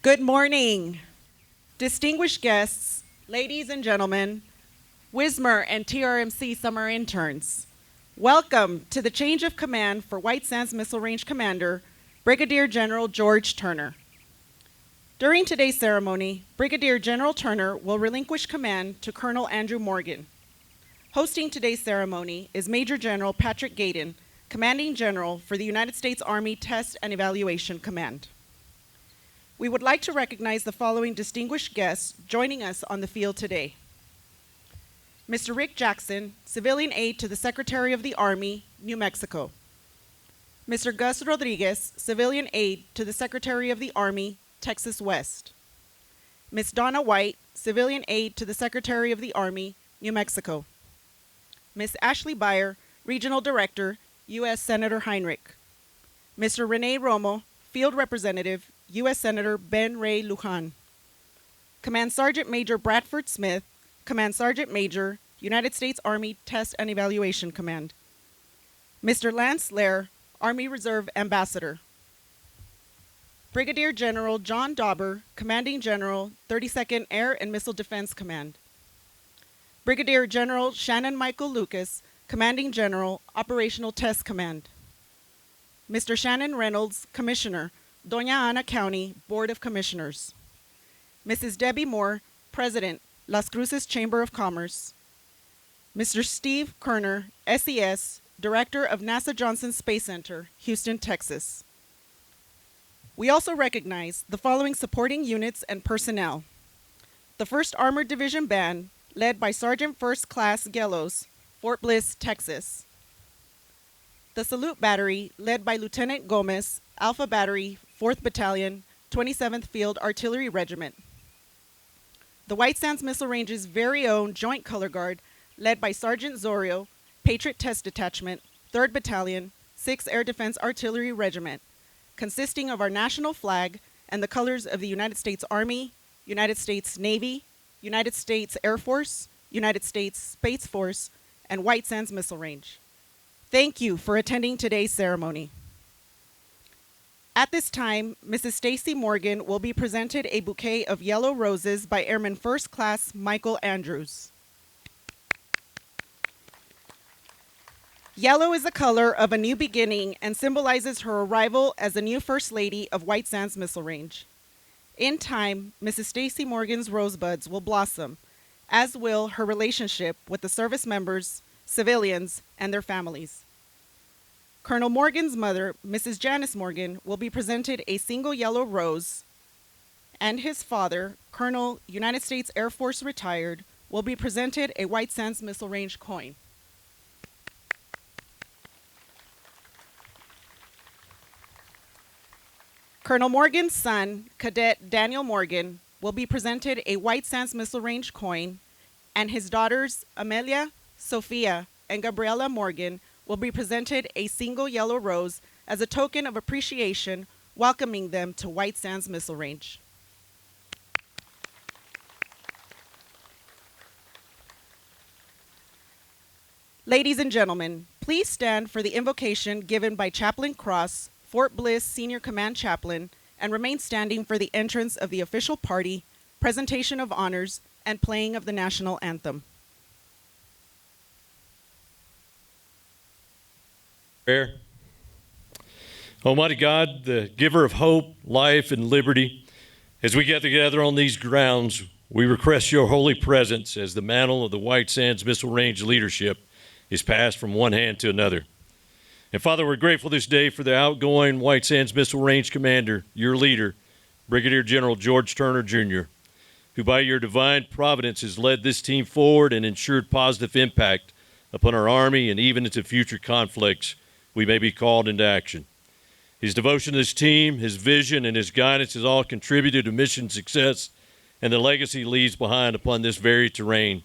Good morning, distinguished guests, ladies and gentlemen, WSMR and TRMC summer interns. Welcome to the change of command for White Sands Missile Range Commander, Brigadier General George Turner. During today's ceremony, Brigadier General Turner will relinquish command to Colonel Andrew Morgan. Hosting today's ceremony is Major General Patrick Gaydon, Commanding General for the United States Army Test and Evaluation Command. We would like to recognize the following distinguished guests joining us on the field today. Mr. Rick Jackson, Civilian Aide to the Secretary of the Army, New Mexico. Mr. Gus Rodriguez, Civilian Aide to the Secretary of the Army, Texas West. Ms. Donna White, Civilian Aide to the Secretary of the Army, New Mexico. Ms. Ashley Beyer, Regional Director, U.S. Senator Heinrich. Mr. Rene Romo, Field Representative, U.S. Senator Ben Ray Lujan. Command Sergeant Major Bradford Smith, Command Sergeant Major, United States Army Test and Evaluation Command. Mr. Lance Lair, Army Reserve Ambassador. Brigadier General John Dauber, Commanding General, 32nd Air and Missile Defense Command. Brigadier General Shannon Michael Lucas, Commanding General, Operational Test Command. Mr. Shannon Reynolds, Commissioner, Doña Ana County Board of Commissioners. Mrs. Debbie Moore, President, Las Cruces Chamber of Commerce. Mr. Steve Kerner, SES, Director of NASA Johnson Space Center, Houston, Texas. We also recognize the following supporting units and personnel. The 1st Armored Division Band, led by Sergeant First Class Gelos, Fort Bliss, Texas. The Salute Battery, led by Lieutenant Gomez, Alpha Battery, 4th Battalion, 27th Field Artillery Regiment. The White Sands Missile Range's very own Joint Color Guard, led by Sergeant Zorio, Patriot Test Detachment, 3rd Battalion, 6th Air Defense Artillery Regiment, consisting of our national flag and the colors of the United States Army, United States Navy, United States Air Force, United States Space Force, and White Sands Missile Range. Thank you for attending today's ceremony. At this time, Mrs. Stacy Morgan will be presented a bouquet of yellow roses by Airman First Class Michael Andrews. Yellow is the color of a new beginning and symbolizes her arrival as the new First Lady of White Sands Missile Range. In time, Mrs. Stacy Morgan's rosebuds will blossom, as will her relationship with the service members, civilians, and their families. Colonel Morgan's mother, Mrs. Janice Morgan, will be presented a single yellow rose, and his father, Colonel United States Air Force retired, will be presented a White Sands Missile Range coin. Colonel Morgan's son, Cadet Daniel Morgan, will be presented a White Sands Missile Range coin, and his daughters, Amelia, Sophia, and Gabriela Morgan, will be presented a single yellow rose as a token of appreciation, welcoming them to White Sands Missile Range. Ladies and gentlemen, please stand for the invocation given by Chaplain Cross, Fort Bliss Senior Command Chaplain, and remain standing for the entrance of the official party, presentation of honors, and playing of the national anthem. Prayer. Almighty God, the giver of hope, life, and liberty, as we get together on these grounds, we request your holy presence as the mantle of the White Sands Missile Range leadership is passed from one hand to another. And Father, we're grateful this day for the outgoing White Sands Missile Range commander, your leader, Brigadier General George Turner, Jr., who by your divine providence has led this team forward and ensured positive impact upon our Army and even into future conflicts we may be called into action. His devotion to his team, his vision, and his guidance has all contributed to mission success and the legacy he leaves behind upon this very terrain.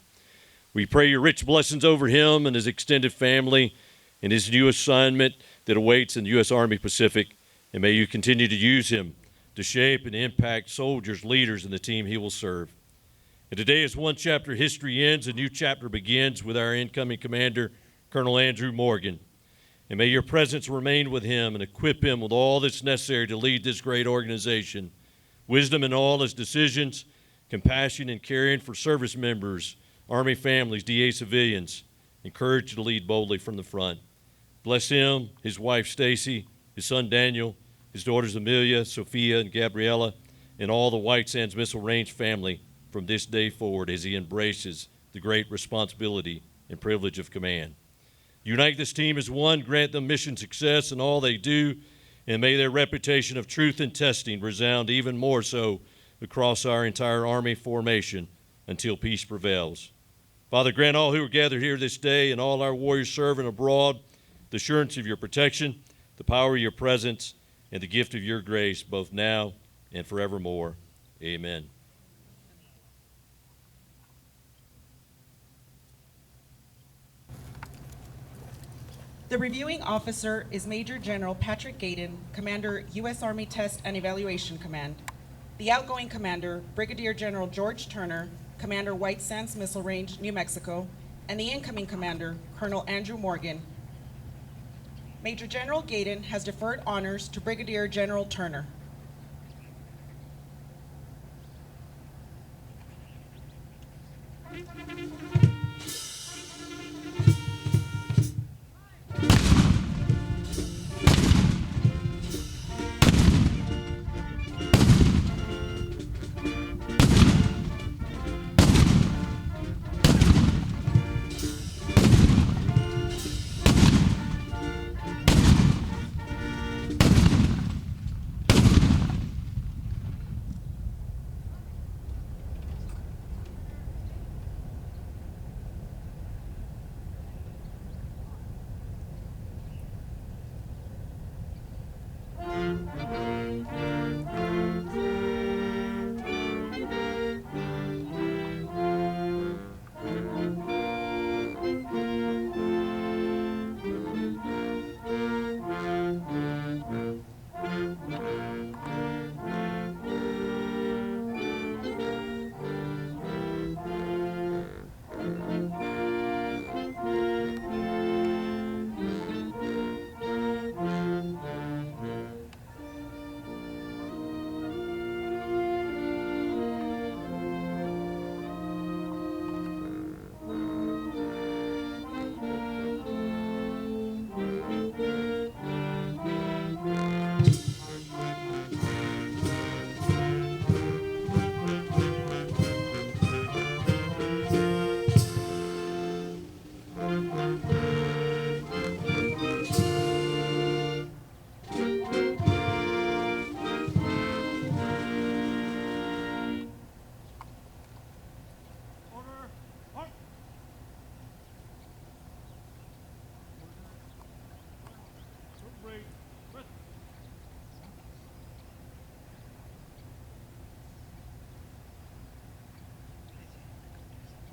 We pray your rich blessings over him and his extended family and his new assignment that awaits in the U.S. Army Pacific, and may you continue to use him to shape and impact soldiers, leaders, and the team he will serve. And today, as one chapter of history ends, a new chapter begins with our incoming commander, Colonel Andrew Morgan. And may your presence remain with him and equip him with all that's necessary to lead this great organization wisdom in all his decisions, compassion and caring for service members, Army families, DA civilians, and courage to lead boldly from the front. Bless him, his wife Stacy, his son Daniel, his daughters Amelia, Sophia, and Gabriella, and all the White Sands Missile Range family from this day forward as he embraces the great responsibility and privilege of command. Unite this team as one, grant them mission success in all they do, and may their reputation of truth and testing resound even more so across our entire Army formation until peace prevails. Father, grant all who are gathered here this day and all our warriors serving abroad the assurance of your protection, the power of your presence, and the gift of your grace, both now and forevermore. Amen. The reviewing officer is Major General Patrick Gaydon, Commander, U.S. Army Test and Evaluation Command. The outgoing commander, Brigadier General George Turner, Commander, White Sands Missile Range, New Mexico, and the incoming commander, Colonel Andrew Morgan. Major General Gaydon has deferred honors to Brigadier General Turner.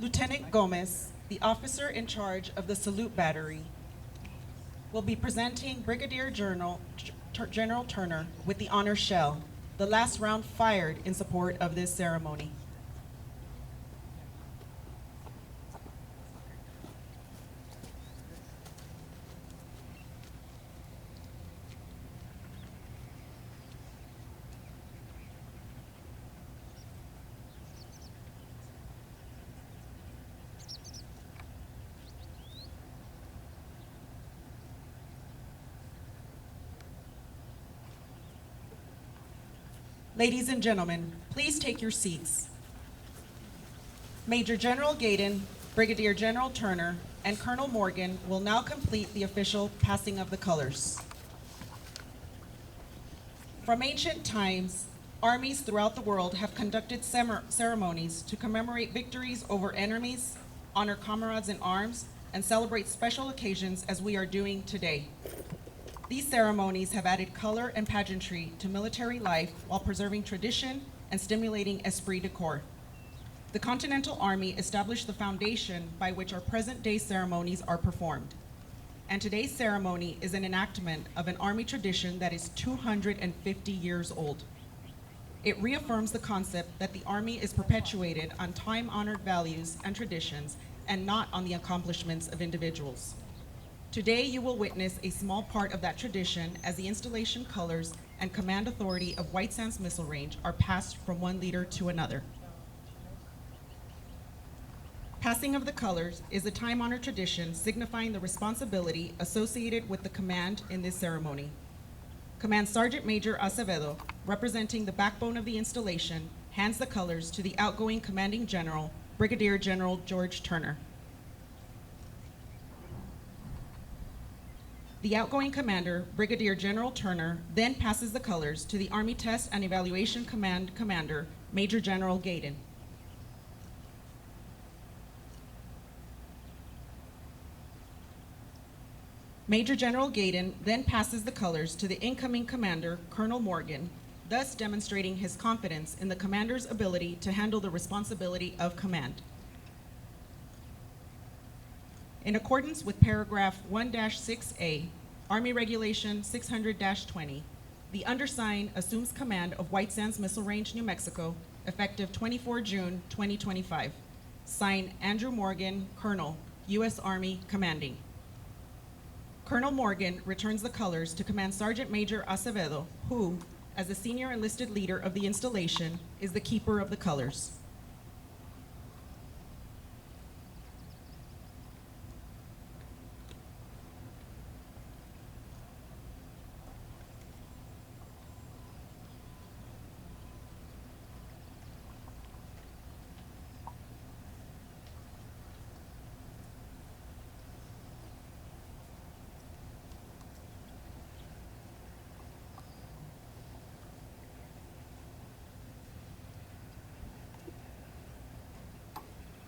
Lieutenant Gomez, the officer in charge of the salute battery, will be presenting Brigadier General Turner with the honor shell, the last round fired in support of this ceremony. Ladies and gentlemen, please take your seats. Major General Gaydon, Brigadier General Turner, and Colonel Morgan will now complete the official passing of the colors. From ancient times, armies throughout the world have conducted ceremonies to commemorate victories over enemies, honor comrades in arms, and celebrate special occasions as we are doing today. These ceremonies have added color and pageantry to military life while preserving tradition and stimulating esprit de corps. The Continental Army established the foundation by which our present-day ceremonies are performed. And today's ceremony is an enactment of an Army tradition that is 250 years old. It reaffirms the concept that the Army is perpetuated on time-honored values and traditions and not on the accomplishments of individuals. Today, you will witness a small part of that tradition as the installation colors and command authority of White Sands Missile Range are passed from one leader to another. Passing of the colors is a time-honored tradition signifying the responsibility associated with the command in this ceremony. Command Sergeant Major Acevedo, representing the backbone of the installation, hands the colors to the outgoing Commanding General, Brigadier General George Turner. The outgoing commander, Brigadier General Turner, then passes the colors to the Army Test and Evaluation Command Commander, Major General Gaydon. Major General Gaydon then passes the colors to the incoming commander, Colonel Morgan, thus demonstrating his confidence in the commander's ability to handle the responsibility of command. In accordance with paragraph 1-6A, Army Regulation 600-20, the undersigned assumes command of White Sands Missile Range, New Mexico, effective 24 June 2025. Signed, Andrew Morgan, Colonel, U.S. Army, Commanding. Colonel Morgan returns the colors to Command Sergeant Major Acevedo, who, as the senior enlisted leader of the installation, is the keeper of the colors.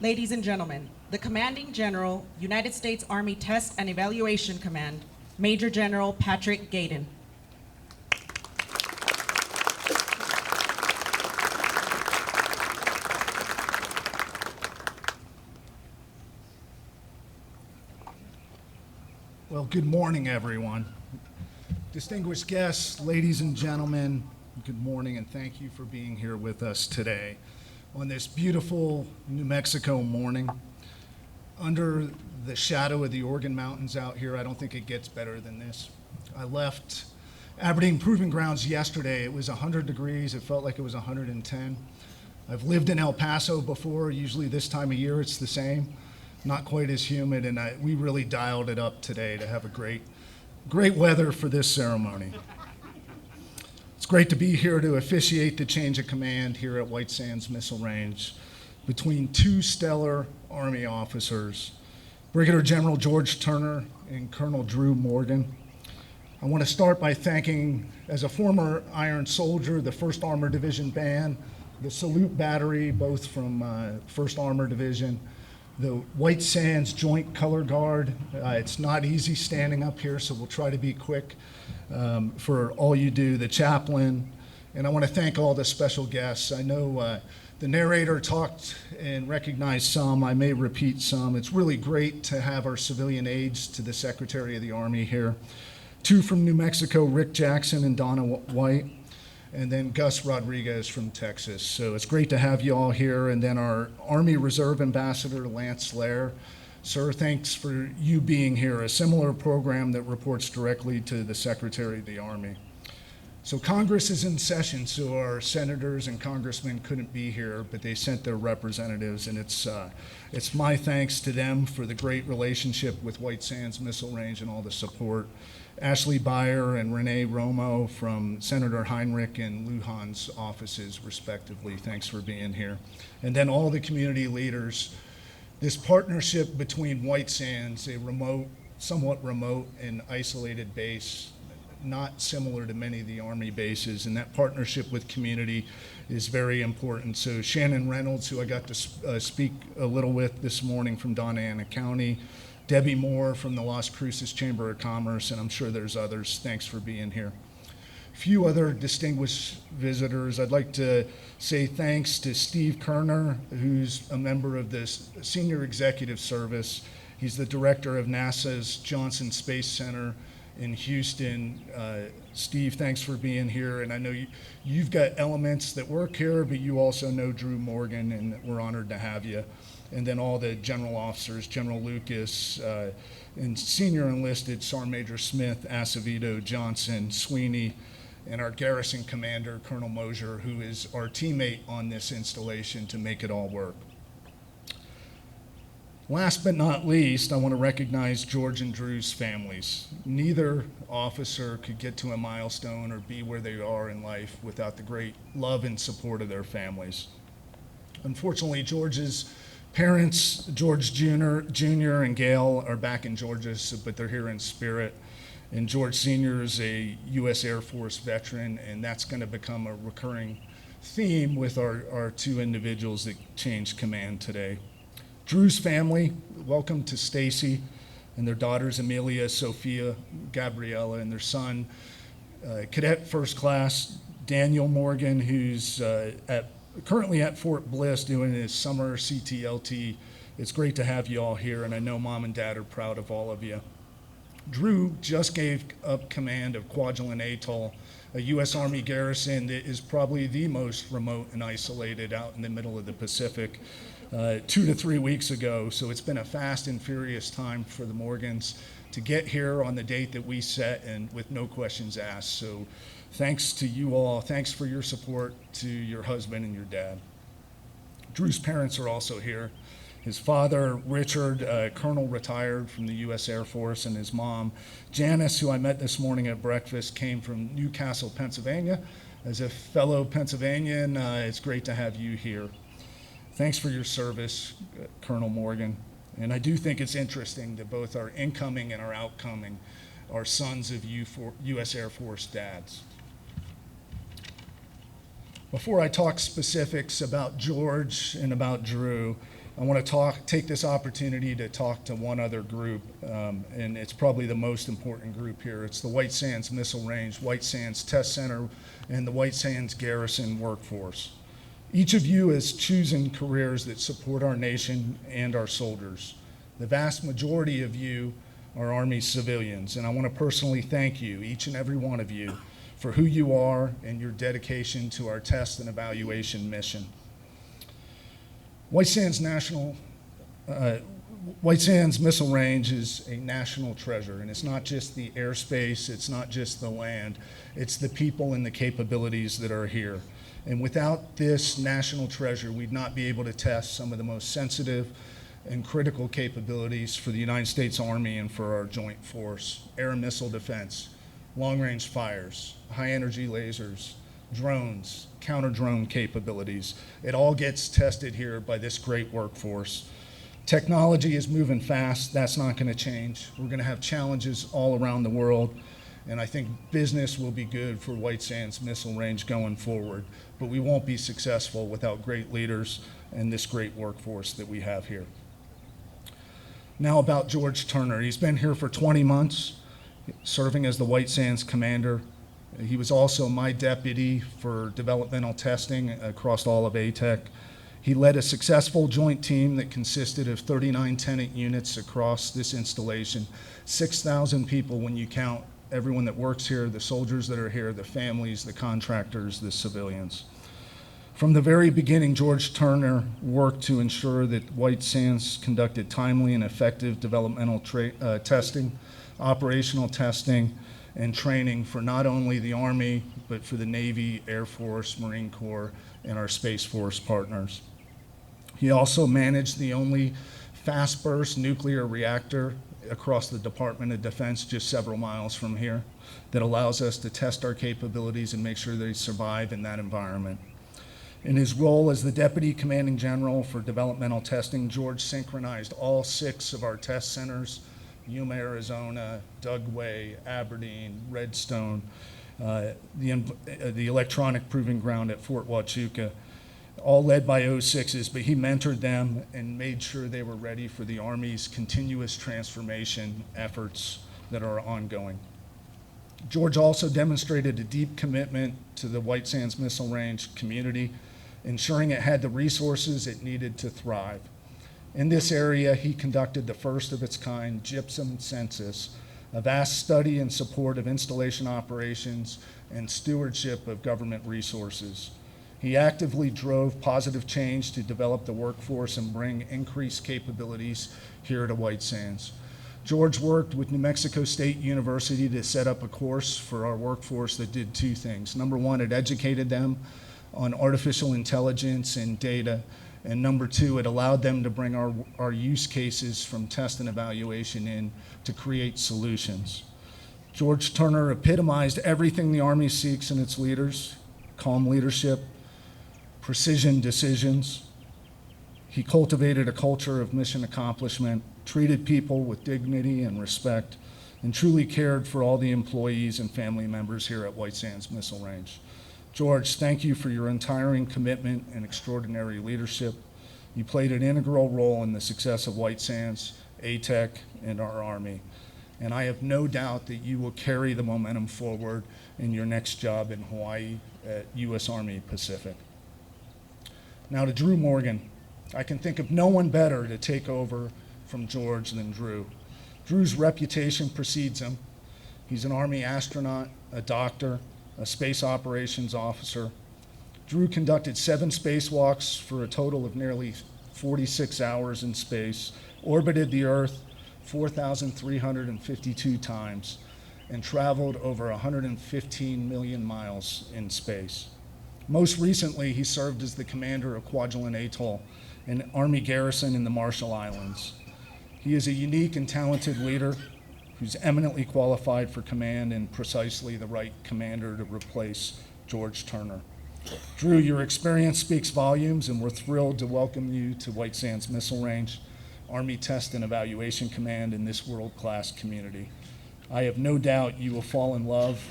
Ladies and gentlemen, the Commanding General, United States Army Test and Evaluation Command, Major General Patrick Gaydon. Well, good morning, everyone. Distinguished guests, ladies and gentlemen, good morning, and thank you for being here with us today on this beautiful New Mexico morning. Under the shadow of the Oregon Mountains out here, I don't think it gets better than this. I left Aberdeen Proving Grounds yesterday. It was 100 degrees. It felt like it was 110. I've lived in El Paso before. Usually this time of year it's the same. Not quite as humid, and we really dialed it up today to have a great weather for this ceremony. It's great to be here to officiate the change of command here at White Sands Missile Range between two stellar Army officers, Brigadier General George Turner and Colonel Drew Morgan. I want to start by thanking, as a former Iron Soldier, the 1st Armored Division Band, the Salute Battery, both from 1st Armored Division, the White Sands Joint Color Guard. It's not easy standing up here, so we'll try to be quick. For all you do, the chaplain, and I want to thank all the special guests. I know the narrator talked and recognized some. I may repeat some. It's really great to have our civilian aides to the Secretary of the Army here. 2 from New Mexico, Rick Jackson and Donna White, and then Gus Rodriguez from Texas. So it's great to have you all here. And then our Army Reserve Ambassador, Lance Lair. Sir, thanks for you being here, a similar program that reports directly to the Secretary of the Army. So Congress is in session, so our senators and congressmen couldn't be here, but they sent their representatives, and it's my thanks to them for the great relationship with White Sands Missile Range and all the support. Ashley Beyer and Renee Romo from Senator Heinrich and Lujan's offices, respectively. Thanks for being here. And then all the community leaders. This partnership between White Sands, a somewhat remote and isolated base, not similar to many of the Army bases, and that partnership with community is very important. So Shannon Reynolds, who I got to speak a little with this morning from Donna Ana County, Debbie Moore from the Las Cruces Chamber of Commerce, and I'm sure there's others. Thanks for being here. Few other distinguished visitors. I'd like to say thanks to Steve Kerner, who's a member of the Senior Executive Service. He's the director of NASA's Johnson Space Center in Houston. Steve, thanks for being here. And I know you've got elements that work here, but you also know Drew Morgan, and we're honored to have you. and then all the general officers, General Lucas, and senior enlisted Sergeant Major Smith, Acevedo, Johnson, Sweeney, and our garrison commander, Colonel Mosier, who is our teammate on this installation to make it all work. Last but not least, I want to recognize George and Drew's families. Neither officer could get to a milestone or be where they are in life without the great love and support of their families. Unfortunately, George's parents, George Jr. and Gail, are back in Georgia, but they're here in spirit. And George Sr. is a U.S. Air Force veteran, and that's going to become a recurring theme with our two individuals that changed command today. Drew's family, welcome to Stacy and their daughters Amelia, Sophia, Gabriella, and their son, Cadet First Class Daniel Morgan, who's currently at Fort Bliss doing his summer CTLT. It's great to have you all here, and I know Mom and Dad are proud of all of you. Drew just gave up command of Kwajalein Atoll, a U.S. Army garrison that is probably the most remote and isolated out in the middle of the Pacific, 2 to 3 weeks ago. So it's been a fast and furious time for the Morgans to get here on the date that we set and with no questions asked. So thanks to you all. Thanks for your support to your husband and your dad. Drew's parents are also here. His father, Richard, Colonel retired from the U.S. Air Force, and his mom, Janice, who I met this morning at breakfast, came from Newcastle, Pennsylvania. As a fellow Pennsylvanian, it's great to have you here. Thanks for your service, Colonel Morgan. And I do think it's interesting that both our incoming and our outcoming are sons of U.S. Air Force dads. Before I talk specifics about George and about Drew, I want to take this opportunity to talk to one other group, and it's probably the most important group here. It's the White Sands Missile Range, White Sands Test Center, and the White Sands Garrison workforce. Each of you has chosen careers that support our nation and our soldiers. The vast majority of you are Army civilians, and I want to personally thank you, each and every one of you, for who you are and your dedication to our test and evaluation mission. White Sands Missile Range is a national treasure, and it's not just the airspace, it's not just the land, it's the people and the capabilities that are here. And without this national treasure, we'd not be able to test some of the most sensitive and critical capabilities for the United States Army and for our joint force: air and missile defense, long-range fires, high-energy lasers, drones, counter-drone capabilities. It all gets tested here by this great workforce. Technology is moving fast. That's not going to change. We're going to have challenges all around the world, and I think business will be good for White Sands Missile Range going forward, but we won't be successful without great leaders and this great workforce that we have here. Now about George Turner. He's been here for 20 months, serving as the White Sands commander. He was also my deputy for developmental testing across all of ATEC. He led a successful joint team that consisted of 39 tenant units across this installation, 6,000 people when you count everyone that works here, the soldiers that are here, the families, the contractors, the civilians. From the very beginning, George Turner worked to ensure that White Sands conducted timely and effective developmental testing, operational testing, and training for not only the Army, but for the Navy, Air Force, Marine Corps, and our Space Force partners. He also managed the only fast burst nuclear reactor across the Department of Defense just several miles from here that allows us to test our capabilities and make sure they survive in that environment. In his role as the Deputy Commanding General for Developmental Testing, George synchronized all 6 of our test centers: Yuma, Arizona, Dugway, Aberdeen, Redstone, the electronic proving ground at Fort Huachuca, all led by 06s, but he mentored them and made sure they were ready for the Army's continuous transformation efforts that are ongoing. George also demonstrated a deep commitment to the White Sands Missile Range community, ensuring it had the resources it needed to thrive. In this area, he conducted the first of its kind gypsum census, a vast study in support of installation operations and stewardship of government resources. He actively drove positive change to develop the workforce and bring increased capabilities here to White Sands. George worked with New Mexico State University to set up a course for our workforce that did two things. Number one, it educated them on artificial intelligence and data. And number two, it allowed them to bring our use cases from test and evaluation in to create solutions. George Turner epitomized everything the Army seeks in its leaders: calm leadership, precision decisions. He cultivated a culture of mission accomplishment, treated people with dignity and respect, and truly cared for all the employees and family members here at White Sands Missile Range. George, thank you for your untiring commitment and extraordinary leadership. You played an integral role in the success of White Sands, ATEC, and our Army. And I have no doubt that you will carry the momentum forward in your next job in Hawaii at U.S. Army Pacific. Now to Drew Morgan. I can think of no one better to take over from George than Drew. Drew's reputation precedes him. He's an Army astronaut, a doctor, a space operations officer. Drew conducted 7 spacewalks for a total of nearly 46 hours in space, orbited the Earth 4,352 times, and traveled over 115 million miles in space. Most recently, he served as the commander of Kwajalein Atoll, an Army garrison in the Marshall Islands. He is a unique and talented leader who's eminently qualified for command and precisely the right commander to replace George Turner. Drew, your experience speaks volumes, and we're thrilled to welcome you to White Sands Missile Range, Army Test and Evaluation Command in this world-class community. I have no doubt you will fall in love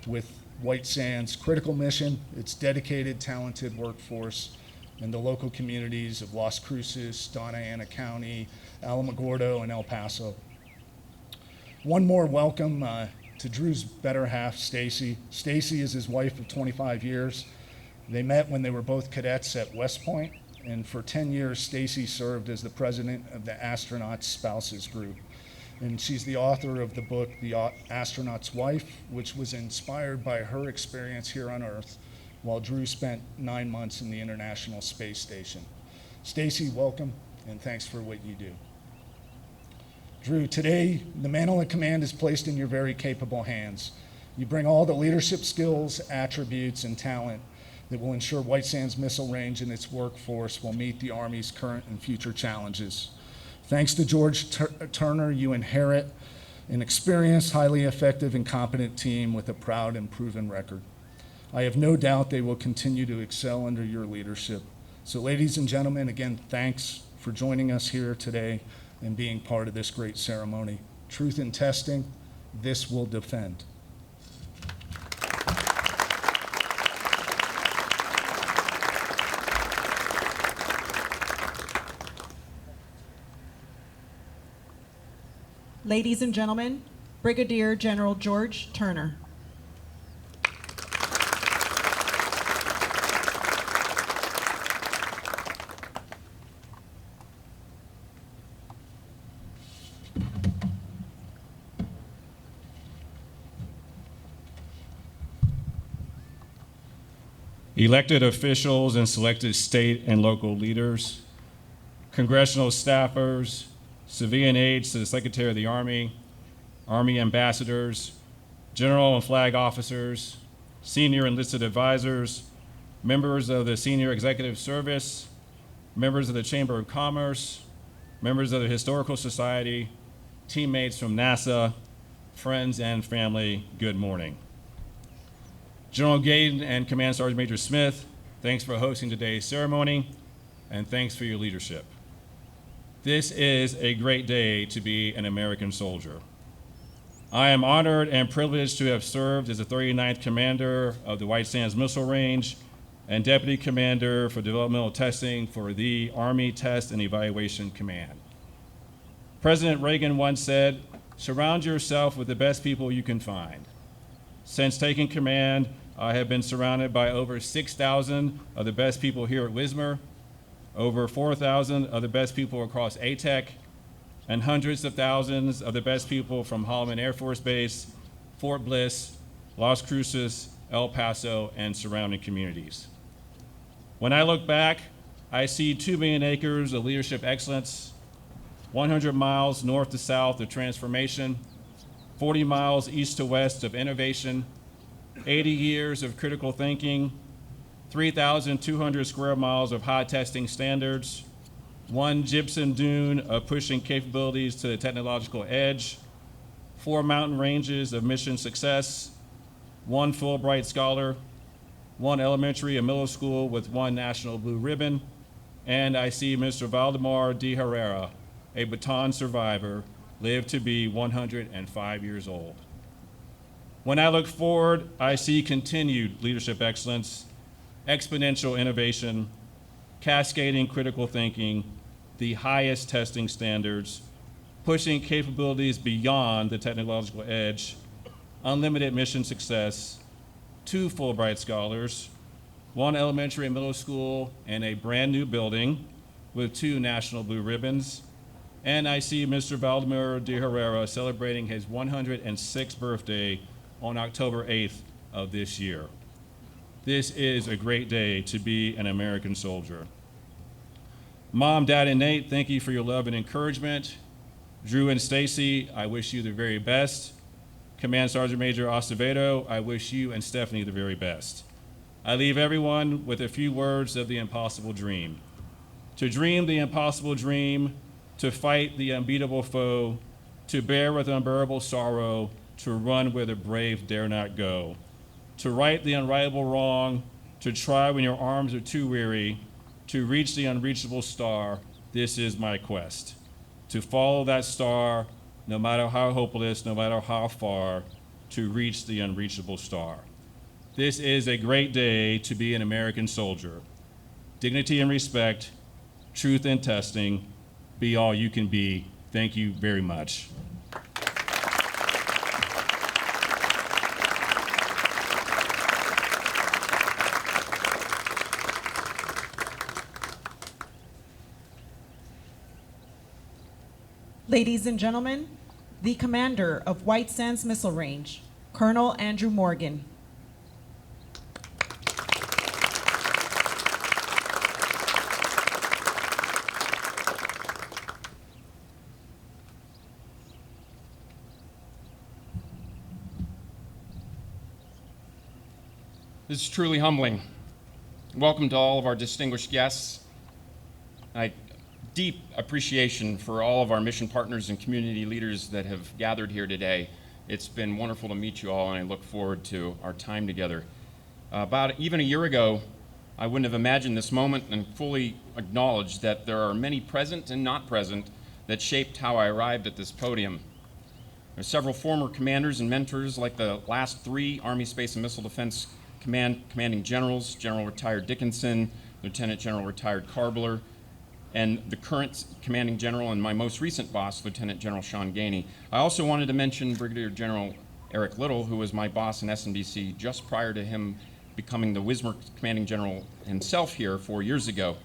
with White Sands' critical mission, its dedicated, talented workforce, and the local communities of Las Cruces, Donna Ana County, Alamogordo, and El Paso. One more welcome to Drew's better half, Stacy. Stacy is his wife of 25 years. They met when they were both cadets at West Point, and for 10 years, Stacy served as the president of the Astronaut Spouses Group. And she's the author of the book, The Astronaut's Wife, which was inspired by her experience here on Earth, while Drew spent 9 months in the International Space Station. Stacy, welcome, and thanks for what you do. Drew, today, the mantle of command is placed in your very capable hands. You bring all the leadership skills, attributes, and talent that will ensure White Sands Missile Range and its workforce will meet the Army's current and future challenges. Thanks to George Turner, you inherit an experienced, highly effective, and competent team with a proud and proven record. I have no doubt they will continue to excel under your leadership. So ladies and gentlemen, again, thanks for joining us here today and being part of this great ceremony. Truth in testing, this will defend. Ladies and gentlemen, Brigadier General George Turner. Elected officials and selected state and local leaders, congressional staffers, civilian aides to the Secretary of the Army, Army ambassadors, general and flag officers, senior enlisted advisors, members of the Senior Executive Service, members of the Chamber of Commerce, members of the Historical Society, teammates from NASA, friends and family, good morning. General Gaydon and Command Sergeant Major Smith, thanks for hosting today's ceremony, and thanks for your leadership. This is a great day to be an American soldier. I am honored and privileged to have served as the 39th Commander of the White Sands Missile Range and Deputy Commander for Developmental Testing for the Army Test and Evaluation Command. President Reagan once said, "Surround yourself with the best people you can find." Since taking command, I have been surrounded by over 6,000 of the best people here at WSMR, over 4,000 of the best people across ATEC, and hundreds of thousands of the best people from Holloman Air Force Base, Fort Bliss, Las Cruces, El Paso, and surrounding communities. When I look back, I see 2 million acres of leadership excellence, 100 miles north to south of transformation, 40 miles east to west of innovation, 80 years of critical thinking, 3,200 square miles of high testing standards, 1 gypsum dune of pushing capabilities to the technological edge, 4 mountain ranges of mission success, 1 Fulbright scholar, 1 elementary and middle school with 1 national blue ribbon, and I see Mr. Valdemar de Herrera, a Baton survivor, live to be 105 years old. When I look forward, I see continued leadership excellence, exponential innovation, cascading critical thinking, the highest testing standards, pushing capabilities beyond the technological edge, unlimited mission success, 2 Fulbright scholars, 1 elementary and middle school, and a brand new building with 2 national blue ribbons. And I see Mr. Valdemar de Herrera celebrating his 106th birthday on October 8th of this year. This is a great day to be an American soldier. Mom, Dad, and Nate, thank you for your love and encouragement. Drew and Stacy, I wish you the very best. Command Sergeant Major Acevedo, I wish you and Stephanie the very best. I leave everyone with a few words of the impossible dream. To dream the impossible dream, to fight the unbeatable foe, to bear with unbearable sorrow, to run where the brave dare not go, to right the unrightable wrong, to try when your arms are too weary, to reach the unreachable star, this is my quest. To follow that star, no matter how hopeless, no matter how far, to reach the unreachable star. This is a great day to be an American soldier. Dignity and respect, truth and testing, be all you can be. Thank you very much. Ladies and gentlemen, the commander of White Sands Missile Range, Colonel Andrew Morgan. This is truly humbling. Welcome to all of our distinguished guests. Deep appreciation for all of our mission partners and community leaders that have gathered here today. It's been wonderful to meet you all, and I look forward to our time together. About even a year ago, I wouldn't have imagined this moment and fully acknowledged that there are many present and not present that shaped how I arrived at this podium. There are several former commanders and mentors, like the last 3 Army Space and Missile Defense commanding generals, General Retired Dickinson, Lieutenant General Retired Karbler, and the current commanding general and my most recent boss, Lieutenant General Sean Gainey. I also wanted to mention Brigadier General Eric Little, who was my boss in SNBC just prior to him becoming the WSMR commanding general himself here 4 years ago.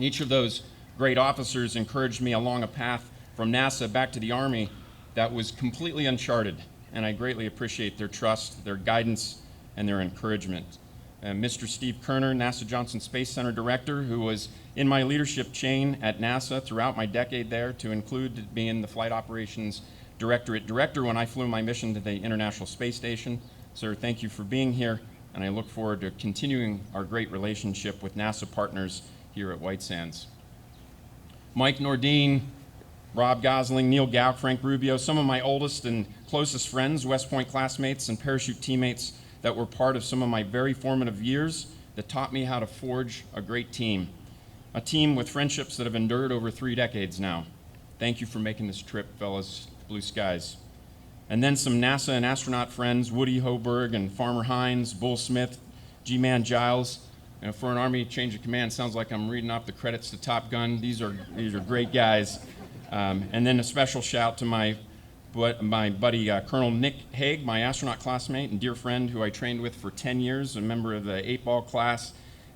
Each of those great officers encouraged me along a path from NASA back to the Army that was completely uncharted, and I greatly appreciate their trust, their guidance, and their encouragement. Mr. Steve Kerner, NASA Johnson Space Center Director, who was in my leadership chain at NASA throughout my decade there, to include being the Flight Operations Directorate Director when I flew my mission to the International Space Station. Sir, thank you for being here, and I look forward to continuing our great relationship with NASA partners here at White Sands. Mike Nordine, Rob Gosling, Neil Gauck, Frank Rubio, some of my oldest and closest friends, West Point classmates, and parachute teammates that were part of some of my very formative years that taught me how to forge a great team. A team with friendships that have endured over 3 decades now. Thank you for making this trip, fellas. Blue skies. And then some NASA and astronaut friends, Woody Hoberg and Farmer Hines, Bull Smith, G-Man Giles. You know, for an Army change of command, sounds like I'm reading off the credits to Top Gun. These are great guys. And then a special shout to my buddy Colonel Nick Haig, my astronaut classmate and dear friend who I trained with for 10 years, a member of the 8-ball class.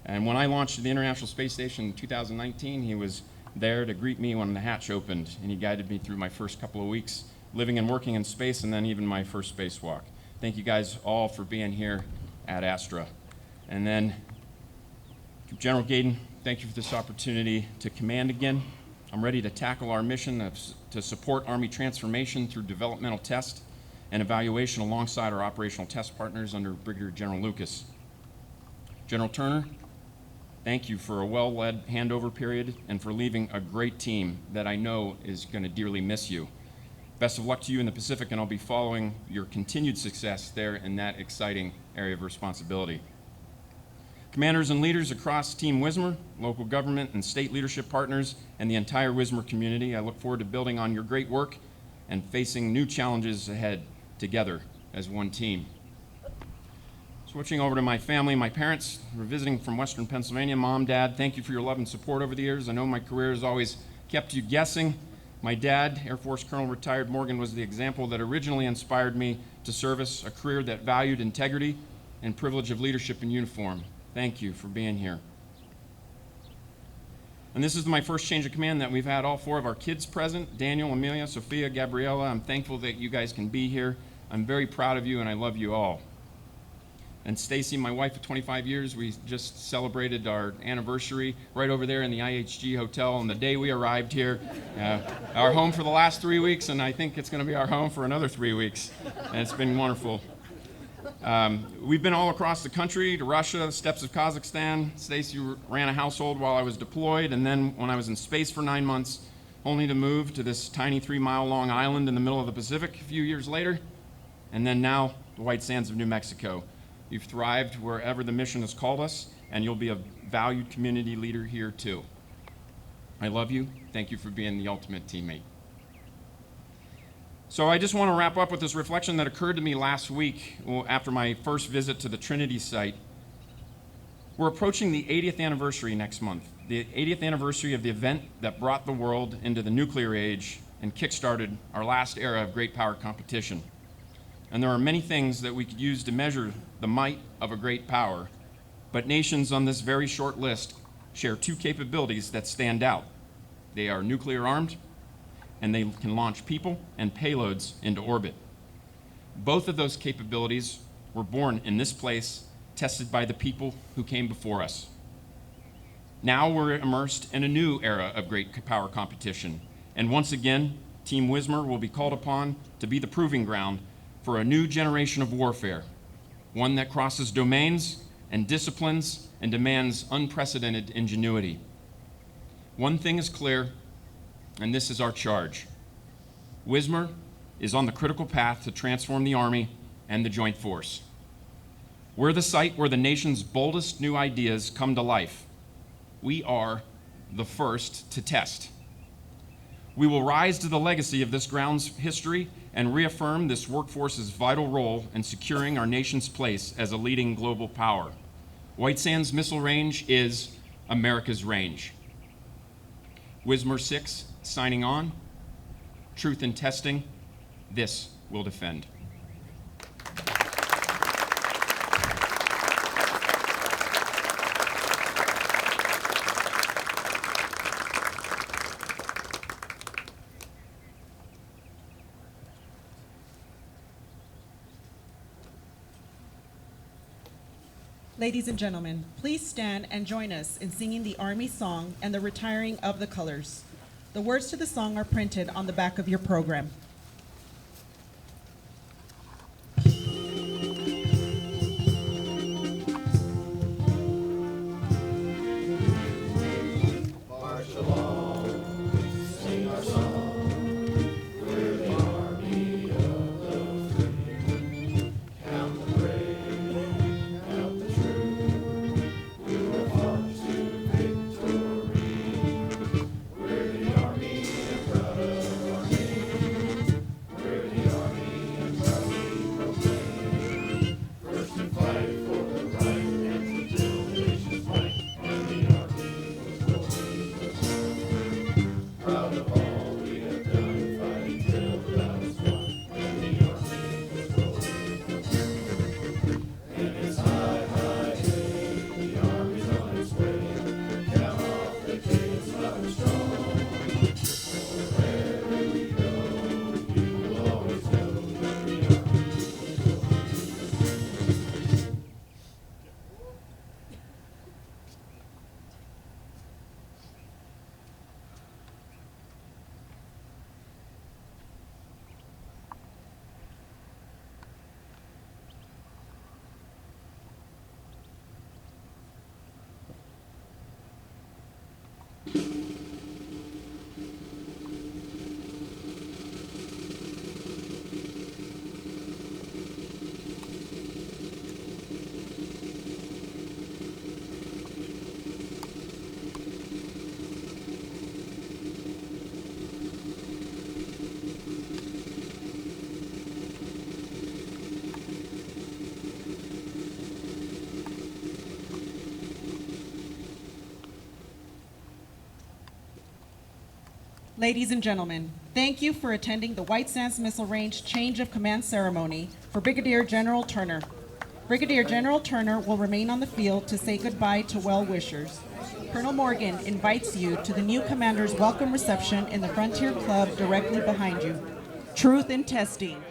And when I launched the International Space Station in 2019, he was there to greet me when the hatch opened, and he guided me through my first couple of weeks living and working in space, and then even my first spacewalk. Thank you guys all for being here at Astra. And then General Gaydon, thank you for this opportunity to command again. I'm ready to tackle our mission to support Army transformation through developmental test and evaluation alongside our operational test partners under Brigadier General Lucas. General Turner, thank you for a well-led handover period and for leaving a great team that I know is going to dearly miss you. Best of luck to you in the Pacific, and I'll be following your continued success there in that exciting area of responsibility. Commanders and leaders across Team WSMR, local government and state leadership partners, and the entire WSMR community, I look forward to building on your great work and facing new challenges ahead together as one team. Switching over to my family, my parents were visiting from Western Pennsylvania. Mom, Dad, thank you for your love and support over the years. I know my career has always kept you guessing. My dad, Air Force Colonel retired Morgan, was the example that originally inspired me to service a career that valued integrity and privilege of leadership in uniform. Thank you for being here. And this is my first change of command that we've had all four of our kids present: Daniel, Amelia, Sophia, Gabriella. I'm thankful that you guys can be here. I'm very proud of you, and I love you all. And Stacy, my wife of 25 years, we just celebrated our anniversary right over there in the IHG hotel on the day we arrived here. Our home for the last 3 weeks, and I think it's going to be our home for another 3 weeks. And it's been wonderful. We've been all across the country, to Russia, the steppes of Kazakhstan. Stacy ran a household while I was deployed, and then when I was in space for 9 months, only to move to this tiny 3-mile-long island in the middle of the Pacific a few years later, and then now the White Sands of New Mexico. You've thrived wherever the mission has called us, and you'll be a valued community leader here too. I love you. Thank you for being the ultimate teammate. So I just want to wrap up with this reflection that occurred to me last week after my first visit to the Trinity site. We're approaching the 80th anniversary next month, the 80th anniversary of the event that brought the world into the nuclear age and kickstarted our last era of great power competition. And there are many things that we could use to measure the might of a great power, but nations on this very short list share two capabilities that stand out. They are nuclear armed, and they can launch people and payloads into orbit. Both of those capabilities were born in this place, tested by the people who came before us. Now we're immersed in a new era of great power competition, and once again, Team WSMR will be called upon to be the proving ground for a new generation of warfare, one that crosses domains and disciplines and demands unprecedented ingenuity. One thing is clear, and this is our charge. WSMR is on the critical path to transform the Army and the Joint Force. We're the site where the nation's boldest new ideas come to life. We are the first to test. We will rise to the legacy of this ground's history and reaffirm this workforce's vital role in securing our nation's place as a leading global power. White Sands Missile Range is America's range. WSMR 6 signing on. Truth in testing. This will defend. Ladies and gentlemen, please stand and join us in singing the Army song and the retiring of the colors. The words to the song are printed on the back of your program. Ladies and gentlemen, thank you for attending the White Sands Missile Range Change of Command Ceremony for Brigadier General Turner. Brigadier General Turner will remain on the field to say goodbye to well-wishers. Colonel Morgan invites you to the new commander's welcome reception in the Frontier Club directly behind you. Truth in testing.